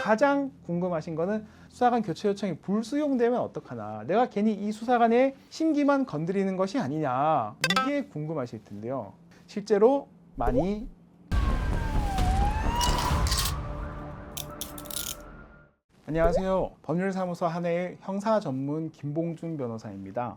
가장 궁금하신 거는 수사관 교체 요청이 불수용되면 어떡하나, 내가 괜히 이 수사관의 심기만 건드리는 것이 아니냐, 이게 궁금하실 텐데요. 실제로 많이 안녕하세요. 법률사무소 한해의 형사 전문 김봉준 변호사입니다.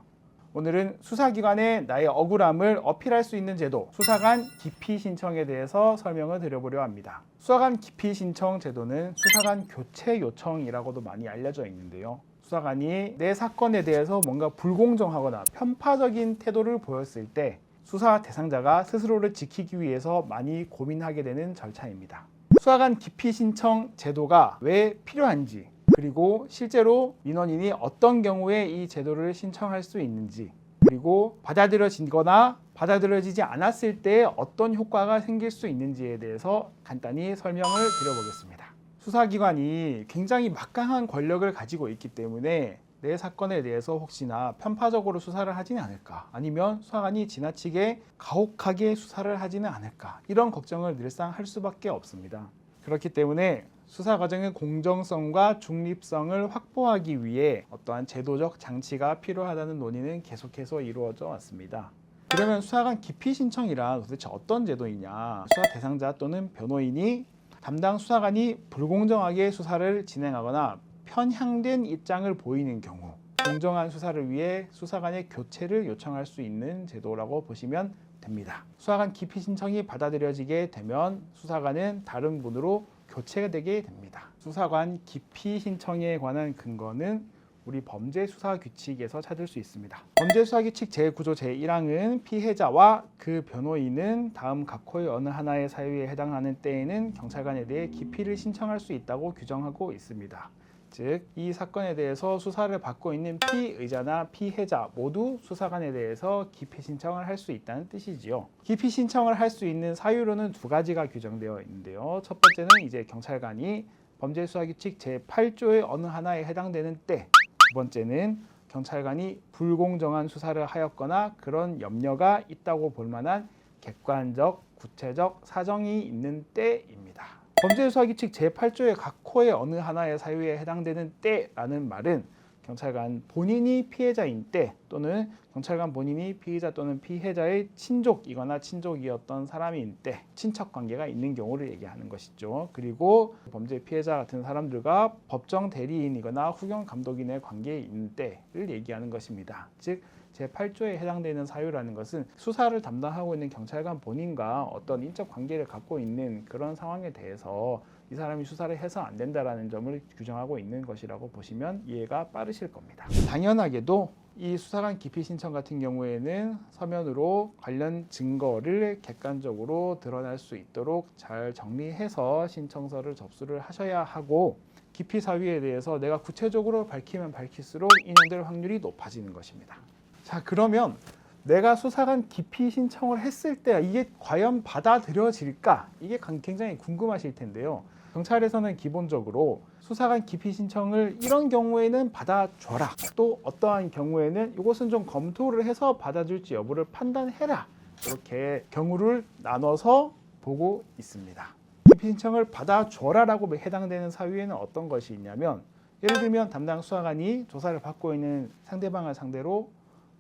오늘은 수사기관에 나의 억울함을 어필할 수 있는 제도, 수사관 기피 신청에 대해서 설명을 드려보려 합니다. 수사관 기피 신청 제도는 수사관 교체 요청이라고도 많이 알려져 있는데요. 수사관이 내 사건에 대해서 뭔가 불공정하거나 편파적인 태도를 보였을 때 수사 대상자가 스스로를 지키기 위해서 많이 고민하게 되는 절차입니다. 수사관 기피 신청 제도가 왜 필요한지, 그리고 실제로 민원인이 어떤 경우에 이 제도를 신청할 수 있는지, 그리고 받아들여지거나 받아들여지지 않았을 때 어떤 효과가 생길 수 있는지에 대해서 간단히 설명을 드려보겠습니다. 수사기관이 굉장히 막강한 권력을 가지고 있기 때문에 내 사건에 대해서 혹시나 편파적으로 수사를 하지는 않을까, 아니면 수사관이 지나치게 가혹하게 수사를 하지는 않을까, 이런 걱정을 늘상 할 수밖에 없습니다. 그렇기 때문에 수사 과정의 공정성과 중립성을 확보하기 위해 어떠한 제도적 장치가 필요하다는 논의는 계속해서 이루어져 왔습니다. 그러면 수사관 기피 신청이란 도대체 어떤 제도이냐? 수사 대상자 또는 변호인이 담당 수사관이 불공정하게 수사를 진행하거나 편향된 입장을 보이는 경우, 공정한 수사를 위해 수사관의 교체를 요청할 수 있는 제도라고 보시면 됩니다. 수사관 기피 신청이 받아들여지게 되면 수사관은 다른 분으로 교체가 되게 됩니다. 수사관 기피 신청에 관한 근거는 우리 범죄수사규칙에서 찾을 수 있습니다. 범죄수사규칙 제9조 제1항은 피해자와 그 변호인은 다음 각호의 어느 하나의 사유에 해당하는 때에는 경찰관에 대해 기피를 신청할 수 있다고 규정하고 있습니다. 즉, 이 사건에 대해서 수사를 받고 있는 피의자나 피해자 모두 수사관에 대해서 기피 신청을 할 수 있다는 뜻이지요. 기피 신청을 할 수 있는 사유로는 두 가지가 규정되어 있는데요. 첫 번째는 이제 경찰관이 범죄수사규칙 제8조의 어느 하나에 해당되는 때, 두 번째는 경찰관이 불공정한 수사를 하였거나 그런 염려가 있다고 볼 만한 객관적, 구체적 사정이 있는 때입니다. 범죄수사규칙 제8조의 각호의 어느 하나의 사유에 해당되는 때라는 말은 경찰관 본인이 피해자인 때, 또는 경찰관 본인이 피의자 또는 피해자의 친족이거나 친족이었던 사람인 때, 친척 관계가 있는 경우를 얘기하는 것이죠. 그리고 범죄 피해자 같은 사람들과 법정 대리인이거나 후견 감독인의 관계에 있는 때를 얘기하는 것입니다. 즉, 제8조에 해당되는 사유라는 것은 수사를 담당하고 있는 경찰관 본인과 어떤 인적 관계를 갖고 있는 그런 상황에 대해서 이 사람이 수사를 해서 안 된다라는 점을 규정하고 있는 것이라고 보시면 이해가 빠르실 겁니다. 당연하게도 이 수사관 기피 신청 같은 경우에는 서면으로 관련 증거를 객관적으로 드러날 수 있도록 잘 정리해서 신청서를 접수를 하셔야 하고, 기피 사유에 대해서 내가 구체적으로 밝히면 밝힐수록 인용될 확률이 높아지는 것입니다. 자, 그러면 내가 수사관 기피 신청을 했을 때 이게 과연 받아들여질까? 이게 굉장히 궁금하실 텐데요. 경찰에서는 기본적으로 수사관 기피 신청을 이런 경우에는 받아줘라, 또 어떠한 경우에는 이것은 좀 검토를 해서 받아줄지 여부를 판단해라, 이렇게 경우를 나눠서 보고 있습니다. 기피 신청을 받아줘라라고 해당되는 사유에는 어떤 것이 있냐면, 예를 들면 담당 수사관이 조사를 받고 있는 상대방을 상대로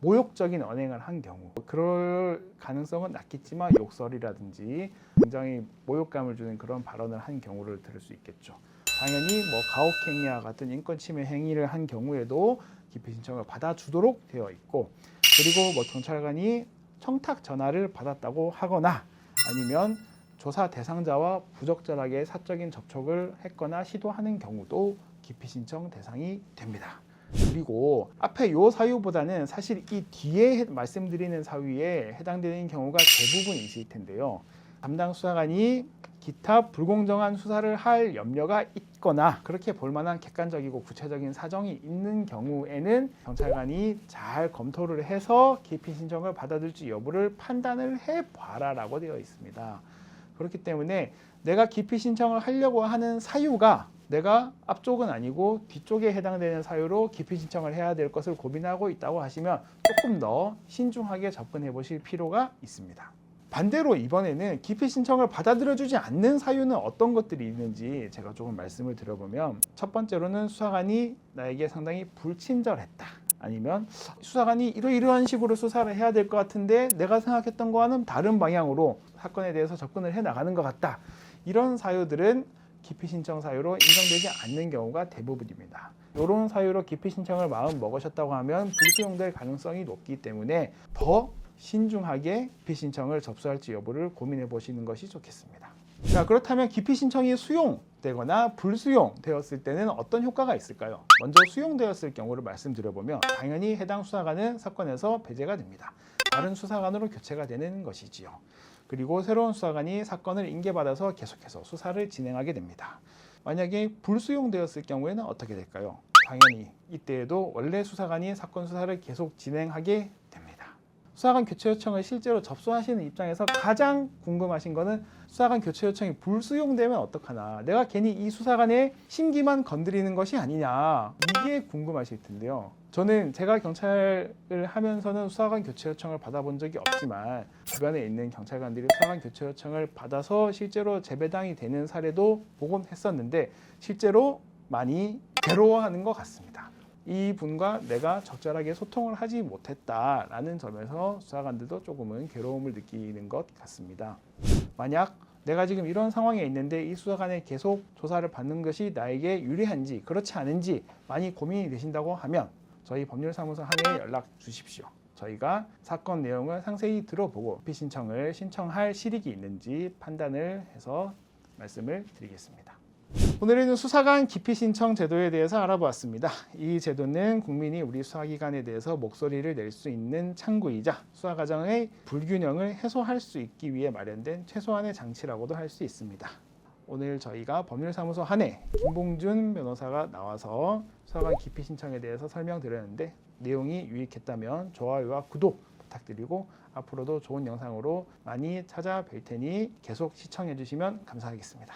모욕적인 언행을 한 경우, 그럴 가능성은 낮겠지만 욕설이라든지 굉장히 모욕감을 주는 그런 발언을 한 경우를 들을 수 있겠죠. 당연히 가혹행위와 같은 인권침해 행위를 한 경우에도 기피 신청을 받아주도록 되어 있고, 그리고 경찰관이 청탁 전화를 받았다고 하거나 아니면 조사 대상자와 부적절하게 사적인 접촉을 했거나 시도하는 경우도 기피 신청 대상이 됩니다. 그리고 앞에 요 사유보다는 사실 이 뒤에 말씀드리는 사유에 해당되는 경우가 대부분 있을 텐데요. 담당 수사관이 기타 불공정한 수사를 할 염려가 있거나 그렇게 볼 만한 객관적이고 구체적인 사정이 있는 경우에는 경찰관이 잘 검토를 해서 기피 신청을 받아들일지 여부를 판단을 해봐라 라고 되어 있습니다. 그렇기 때문에 내가 기피 신청을 하려고 하는 사유가 내가 앞쪽은 아니고 뒤쪽에 해당되는 사유로 기피 신청을 해야 될 것을 고민하고 있다고 하시면 조금 더 신중하게 접근해 보실 필요가 있습니다. 반대로 이번에는 기피 신청을 받아들여주지 않는 사유는 어떤 것들이 있는지 제가 조금 말씀을 드려보면, 첫 번째로는 수사관이 나에게 상당히 불친절했다, 아니면 수사관이 이러이러한 식으로 수사를 해야 될 것 같은데 내가 생각했던 거와는 다른 방향으로 사건에 대해서 접근을 해 나가는 것 같다, 이런 사유들은 기피 신청 사유로 인정되지 않는 경우가 대부분입니다. 이런 사유로 기피 신청을 마음 먹으셨다고 하면 불수용될 가능성이 높기 때문에 더 신중하게 기피 신청을 접수할지 여부를 고민해 보시는 것이 좋겠습니다. 자, 그렇다면 기피 신청이 수용되거나 불수용되었을 때는 어떤 효과가 있을까요? 먼저 수용되었을 경우를 말씀드려보면 당연히 해당 수사관은 사건에서 배제가 됩니다. 다른 수사관으로 교체가 되는 것이지요. 그리고 새로운 수사관이 사건을 인계받아서 계속해서 수사를 진행하게 됩니다. 만약에 불수용되었을 경우에는 어떻게 될까요? 당연히 이때에도 원래 수사관이 사건 수사를 계속 진행하게 됩니다. 수사관 교체 요청을 실제로 접수하시는 입장에서 가장 궁금하신 거는 수사관 교체 요청이 불수용되면 어떡하나, 내가 괜히 이 수사관의 심기만 건드리는 것이 아니냐, 이게 궁금하실 텐데요. 저는 제가 경찰을 하면서는 수사관 교체 요청을 받아본 적이 없지만 주변에 있는 경찰관들이 수사관 교체 요청을 받아서 실제로 재배당이 되는 사례도 보곤 했었는데 실제로 많이 괴로워하는 것 같습니다. 이 분과 내가 적절하게 소통을 하지 못했다라는 점에서 수사관들도 조금은 괴로움을 느끼는 것 같습니다. 만약 내가 지금 이런 상황에 있는데 이 수사관에 계속 조사를 받는 것이 나에게 유리한지 그렇지 않은지 많이 고민이 되신다고 하면 저희 법률사무소 한해에 연락 주십시오. 저희가 사건 내용을 상세히 들어보고 기피 신청을 신청할 실익이 있는지 판단을 해서 말씀을 드리겠습니다. 오늘은 수사관 기피 신청 제도에 대해서 알아보았습니다. 이 제도는 국민이 우리 수사기관에 대해서 목소리를 낼 수 있는 창구이자 수사 과정의 불균형을 해소할 수 있기 위해 마련된 최소한의 장치라고도 할 수 있습니다. 오늘 저희가 법률사무소 한해 김봉준 변호사가 나와서 수사관 기피 신청에 대해서 설명드렸는데 내용이 유익했다면 좋아요와 구독 부탁드리고 앞으로도 좋은 영상으로 많이 찾아뵐 테니 계속 시청해 주시면 감사하겠습니다.